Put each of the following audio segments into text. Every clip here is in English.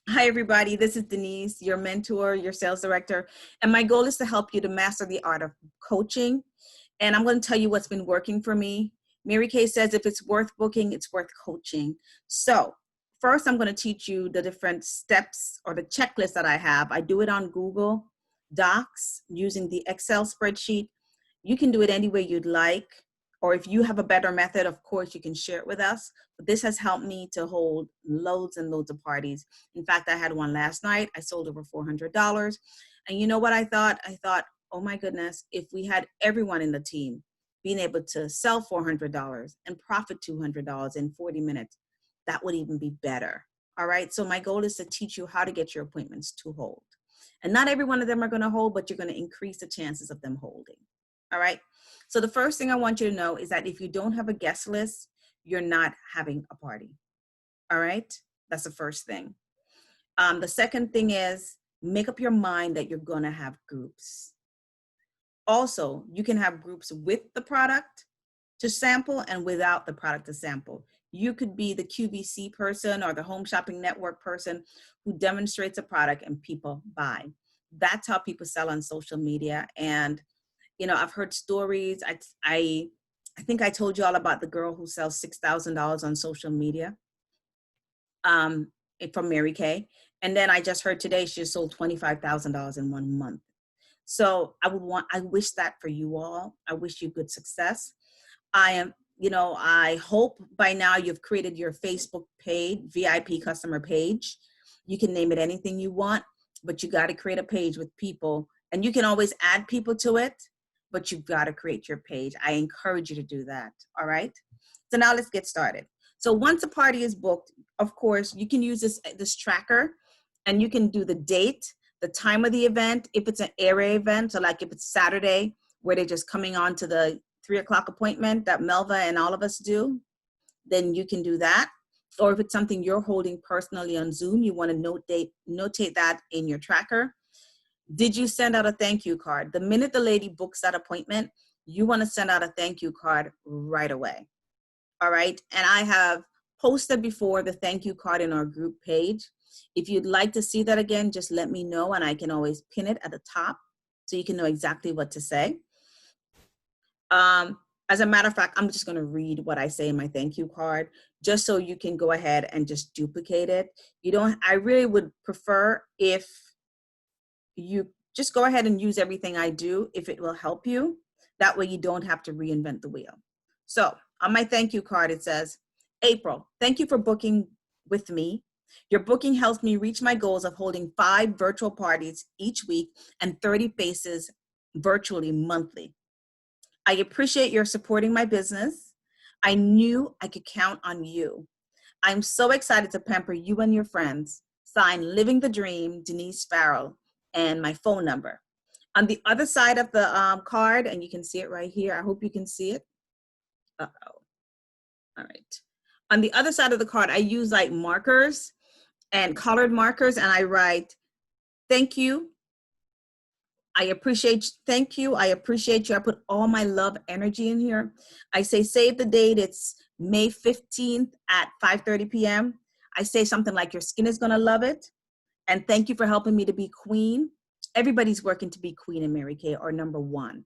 Hi, everybody. This is Denise, your mentor, your sales director. And my goal is to help you to master the art of coaching. And I'm going to tell you what's been working for me. Mary Kay says if it's worth booking, it's worth coaching. So, first, I'm going to teach you the different steps or the checklist that I have. I do it on Google Docs using the Excel spreadsheet. You can do it any way you'd like. Or if you have a better method, of course, you can share it with us. But this has helped me to hold loads and loads of parties. In fact, I had one last night. I sold over $400. And you know what I thought? I thought, oh my goodness, if we had everyone in the team being able to sell $400 and profit $200 in 40 minutes, that would even be better. All right. So my goal is to teach you how to get your appointments to hold. And not every one of them are going to hold, but you're going to increase the chances of them holding. All right. So the first thing I want you to know is that if you don't have a guest list, you're not having a party. All right. That's the first thing. The second thing is make up your mind that you're going to have groups. Also, you can have groups with the product to sample and without the product to sample. You could be the QVC person or the Home Shopping Network person who demonstrates a product and people buy. That's how people sell on social media. And, you know, I've heard stories. I think I told you all about the girl who sells $6,000 on social media from Mary Kay. And then I just heard today she sold $25,000 in 1 month. So I wish that for you all. I wish you good success. I hope by now you've created your Facebook page, VIP customer page. You can name it anything you want, but you got to create a page with people, and you can always add people to it, but you've got to create your page. I encourage you to do that. All right. So now let's get started. So once a party is booked, of course, you can use this tracker, and you can do the date, the time of the event, if it's an area event. So like if it's Saturday, where they're just coming on to the 3:00 appointment that Melva and all of us do, then you can do that. Or if it's something you're holding personally on Zoom, you want to notate that in your tracker. Did you send out a thank you card? The minute the lady books that appointment, you want to send out a thank you card right away. All right. And I have posted before the thank you card in our group page. If you'd like to see that again, just let me know and I can always pin it at the top so you can know exactly what to say. As a matter of fact, I'm just going to read what I say in my thank you card, just so you can go ahead and just duplicate it. I really would prefer if you just go ahead and use everything I do if it will help you. That way you don't have to reinvent the wheel. So on my thank you card, it says, April, thank you for booking with me. Your booking helps me reach my goals of holding 5 virtual parties each week and 30 faces virtually monthly. I appreciate your supporting my business. I knew I could count on you. I'm so excited to pamper you and your friends. Signed, Living the Dream, Denise Farrell, and my phone number. On the other side of the card, and you can see it right here. I hope you can see it. Uh-oh. All right. On the other side of the card, I use like markers and colored markers, and I write, thank you. Thank you. I appreciate you. I put all my love energy in here. I say, save the date. It's May 15th at 5:30 p.m. I say something like, your skin is going to love it. And thank you for helping me to be queen. Everybody's working to be queen in Mary Kay or number one.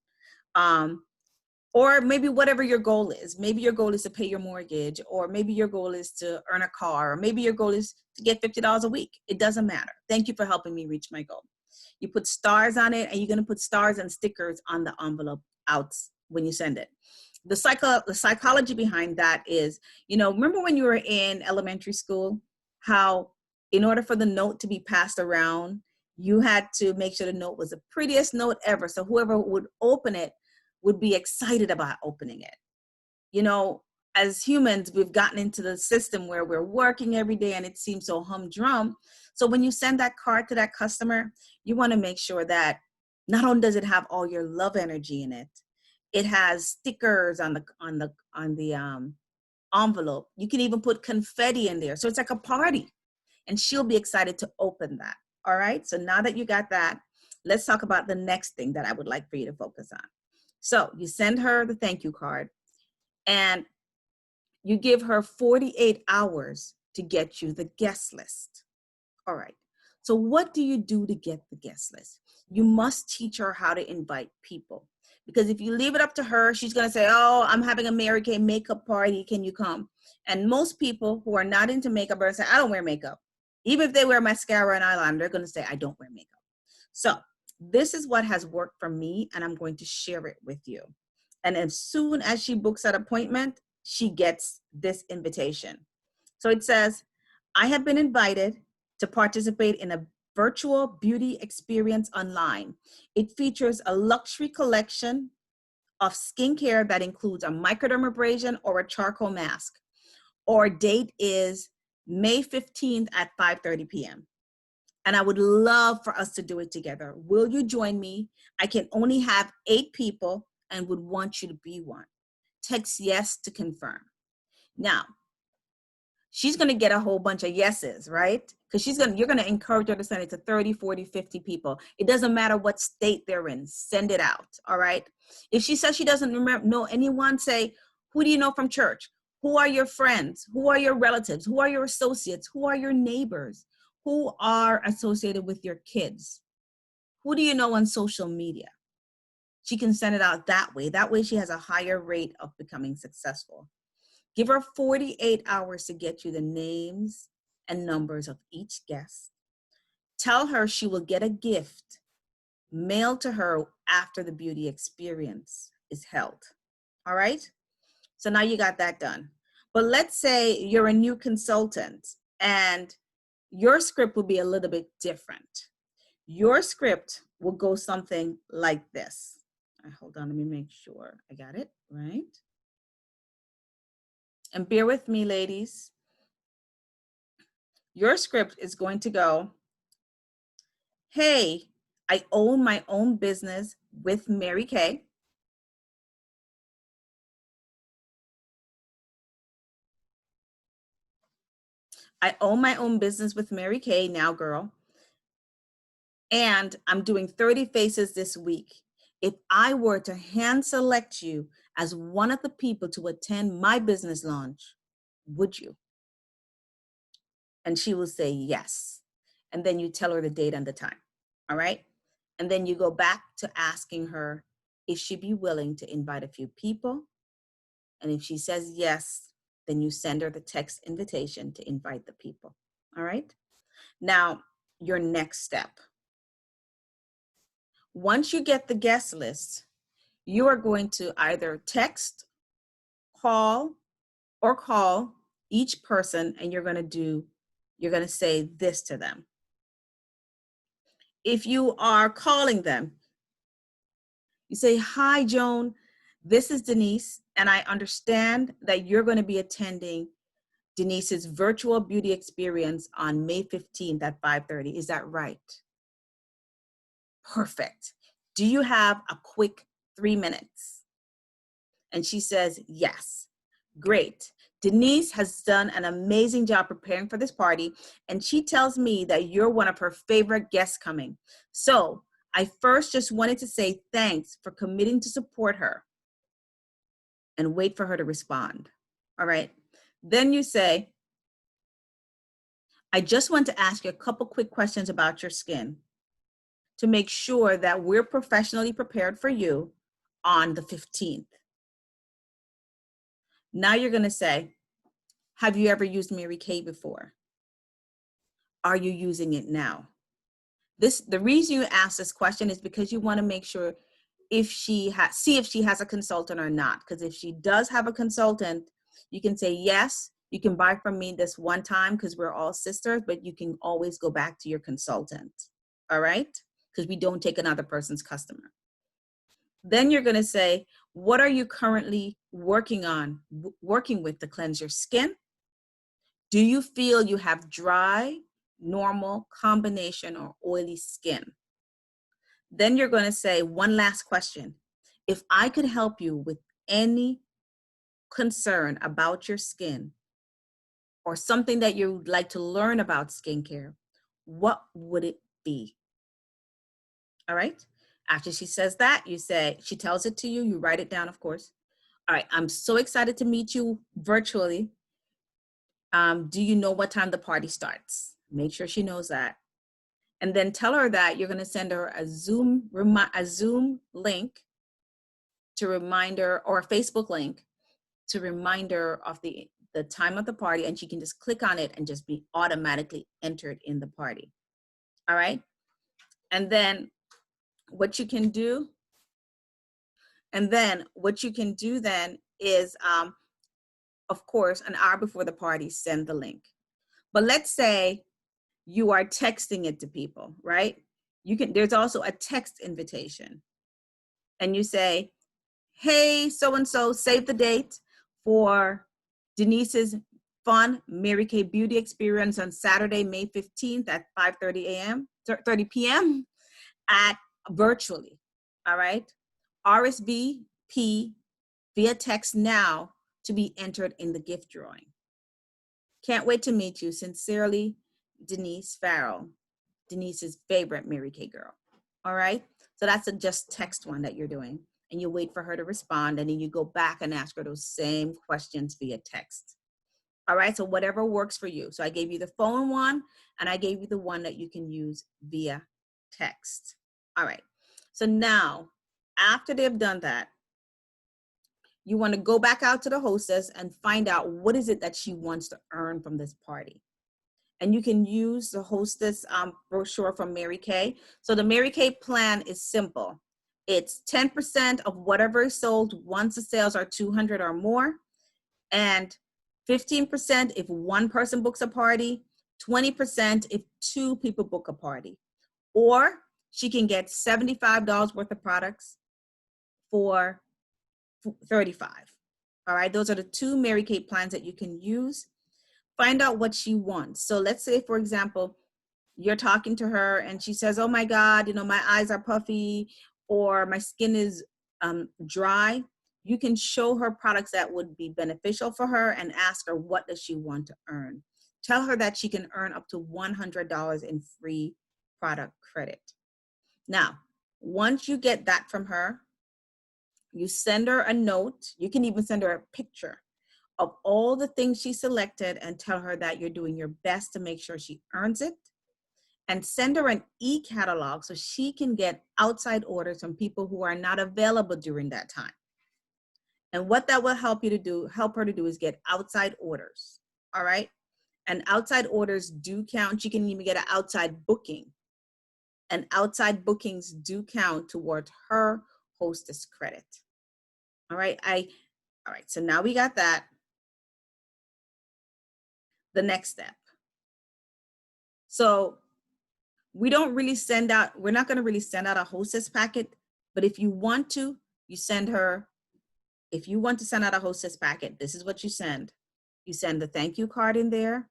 Or maybe whatever your goal is. Maybe your goal is to pay your mortgage, or maybe your goal is to earn a car, or maybe your goal is to get $50 a week. It doesn't matter. Thank you for helping me reach my goal. You put stars on it, and you're going to put stars and stickers on the envelope out when you send it. The psychology behind that is, remember when you were in elementary school, how in order for the note to be passed around, you had to make sure the note was the prettiest note ever. So whoever would open it would be excited about opening it. As humans, we've gotten into the system where we're working every day and it seems so humdrum. So when you send that card to that customer, you want to make sure that not only does it have all your love energy in it, it has stickers on the envelope. You can even put confetti in there. So it's like a party, and she'll be excited to open that. All right. So now that you got that, let's talk about the next thing that I would like for you to focus on. So you send her the thank you card, and you give her 48 hours to get you the guest list. All right. So what do you do to get the guest list? You must teach her how to invite people. Because if you leave it up to her, she's going to say, oh, I'm having a Mary Kay makeup party. Can you come? And most people who are not into makeup are going to say, I don't wear makeup. Even if they wear mascara and eyeliner, they're going to say, I don't wear makeup. So this is what has worked for me, and I'm going to share it with you. And as soon as she books that appointment, she gets this invitation. So it says, I have been invited to participate in a virtual beauty experience online. It features a luxury collection of skincare that includes a microdermabrasion or a charcoal mask. Our date is May 15th at 5:30 p.m. And I would love for us to do it together. Will you join me? I can only have 8 people and would want you to be one. Text yes to confirm. Now, she's going to get a whole bunch of yeses, right? Because you're going to encourage her to send it to 30, 40, 50 people. It doesn't matter what state they're in. Send it out, all right? If she says she doesn't know anyone, say, who do you know from church? Who are your friends? Who are your relatives? Who are your associates? Who are your neighbors? Who are associated with your kids? Who do you know on social media? She can send it out that way. That way she has a higher rate of becoming successful. Give her 48 hours to get you the names and numbers of each guest. Tell her she will get a gift mailed to her after the beauty experience is held. All right? So now you got that done. But let's say you're a new consultant and your script will be a little bit different. Your script will go something like this. Hold on, let me make sure I got it right. And bear with me, ladies. Your script is going to go, hey, I own my own business with Mary Kay. I own my own business with Mary Kay now, girl. And I'm doing 30 faces this week. If I were to hand select you as one of the people to attend my business launch, would you? And she will say yes. And then you tell her the date and the time. All right. And then you go back to asking her if she'd be willing to invite a few people. And if she says yes, then you send her the text invitation to invite the people. All right. Now, your next step. Once you get the guest list, you are going to either text, call each person, and you're going to say this to them. If you are calling them, you say, hi, Joan, this is Denise, and I understand that you're going to be attending Denise's virtual beauty experience on May 15th at 5:30. Is that right? Perfect. Do you have a quick 3 minutes? And she says, yes. Great. Denise has done an amazing job preparing for this party, and she tells me that you're one of her favorite guests coming. So I first just wanted to say thanks for committing to support her and wait for her to respond. All right. Then you say, I just want to ask you a couple quick questions about your skin to make sure that we're professionally prepared for you on the 15th. Now you're going to say, have you ever used Mary Kay before? Are you using it now? The reason you ask this question is because you want to make sure if she has a consultant or not. Because if she does have a consultant, you can say, yes, you can buy from me this one time because we're all sisters, but you can always go back to your consultant. All right? Because we don't take another person's customer. Then you're going to say, what are you currently working with to cleanse your skin? Do you feel you have dry, normal, combination, or oily skin? Then you're going to say one last question. If I could help you with any concern about your skin or something that you'd like to learn about skincare, what would it be? All right. After she says that, she tells it to you, you write it down, of course. All right. I'm so excited to meet you virtually. Do you know what time the party starts? Make sure she knows that. And then tell her that you're going to send her a Zoom link to remind her, or a Facebook link to remind her of the time of the party, and she can just click on it and just be automatically entered in the party. All right. And then what you can do, then is, of course, an hour before the party, send the link. But let's say you are texting it to people, right? There's also a text invitation. And you say, hey, so-and-so, save the date for Denise's fun Mary Kay Beauty Experience on Saturday, May 15th at 30 p.m. at virtually, all right? RSVP via text now to be entered in the gift drawing. Can't wait to meet you. Sincerely, Denise Farrell, Denise's favorite Mary Kay girl. All right? So that's a just text one that you're doing. And you wait for her to respond, and then you go back and ask her those same questions via text. All right? So whatever works for you. So I gave you the phone one, and I gave you the one that you can use via text. All right. So now, after they've done that, you want to go back out to the hostess and find out what is it that she wants to earn from this party. And you can use the hostess brochure from Mary Kay. So the Mary Kay plan is simple. It's 10% of whatever is sold once the sales are 200 or more, and 15% if one person books a party, 20% if two people book a party. Or she can get $75 worth of products for $35. All right, those are the two Mary Kay plans that you can use. Find out what she wants. So let's say, for example, you're talking to her and she says, oh my God, my eyes are puffy, or my skin is dry. You can show her products that would be beneficial for her and ask her, what does she want to earn? Tell her that she can earn up to $100 in free product credit. Now, once you get that from her, you send her a note. You can even send her a picture of all the things she selected and tell her that you're doing your best to make sure she earns it. And send her an e-catalog so she can get outside orders from people who are not available during that time. And what that will help her to do is get outside orders. All right. And outside orders do count. You can even get an outside booking. And outside bookings do count towards her hostess credit. All right. All right. So now we got that. The next step. So we're not going to really send out a hostess packet, but if you want to, send out a hostess packet, this is what you send. You send the thank you card in there.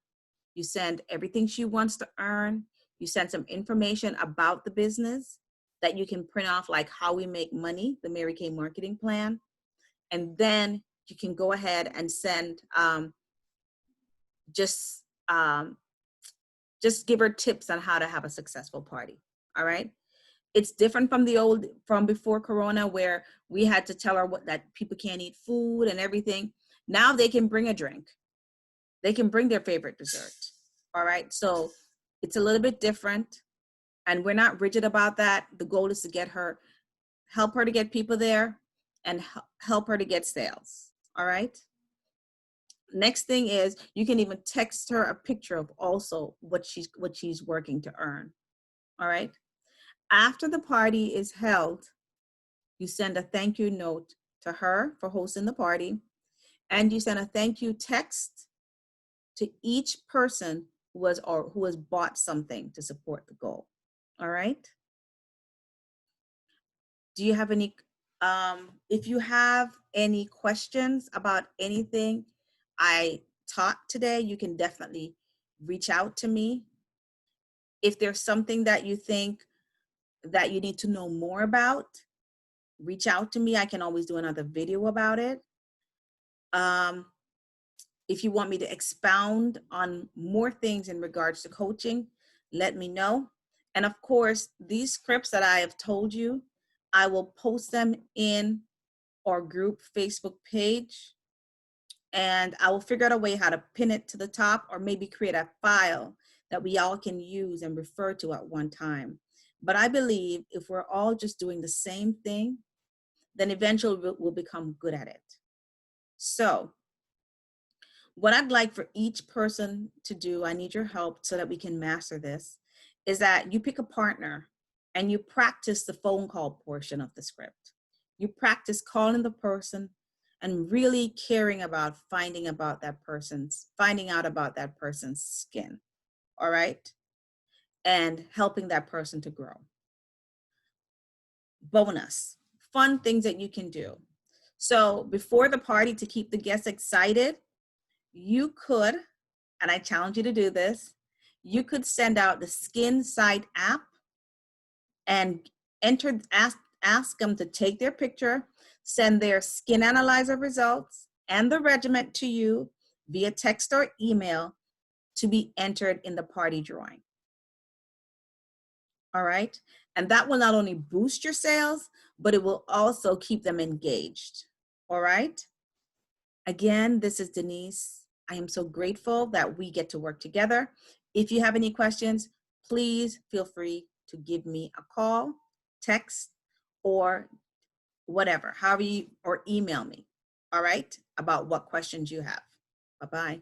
You send everything she wants to earn. You send some information about the business that you can print off, like how we make money, the Mary Kay marketing plan. And then you can go ahead and send just give her tips on how to have a successful party. All right. It's different from before Corona, where we had to tell her that people can't eat food and everything. Now they can bring a drink. They can bring their favorite dessert. All right. So it's a little bit different, and we're not rigid about that. The goal is to help her to get people there and help her to get sales. All right. Next thing is, you can even text her a picture of also what she's working to earn. All right. After the party is held, you send a thank you note to her for hosting the party, and you send a thank you text to each person who has bought something to support the goal. All right. Do you have any, if you have any questions about anything I taught today, you can definitely reach out to me. If there's something that you think that you need to know more about, reach out to me. I can always do another video about it. If you want me to expound on more things in regards to coaching, let me know. And of course, these scripts that I have told you, I will post them in our group Facebook page. and I will figure out a way how to pin it to the top, or maybe create a file that we all can use and refer to at one time. But I believe if we're all just doing the same thing, then eventually we'll become good at it. So what I'd like for each person to do, I need your help so that we can master this, is that you pick a partner and you practice the phone call portion of the script. You practice calling the person and really caring about finding out about that person's skin, all right? And helping that person to grow. Bonus, fun things that you can do. So before the party, to keep the guests excited, you could, and I challenge you to do this, you could send out the Skin Sight app and ask them to take their picture, send their skin analyzer results and the regimen to you via text or email to be entered in the party drawing. All right. And that will not only boost your sales, but it will also keep them engaged. All right. Again, this is Denise. I am so grateful that we get to work together. If you have any questions, please feel free to give me a call, text, or whatever, or email me, all right, about what questions you have. Bye-bye.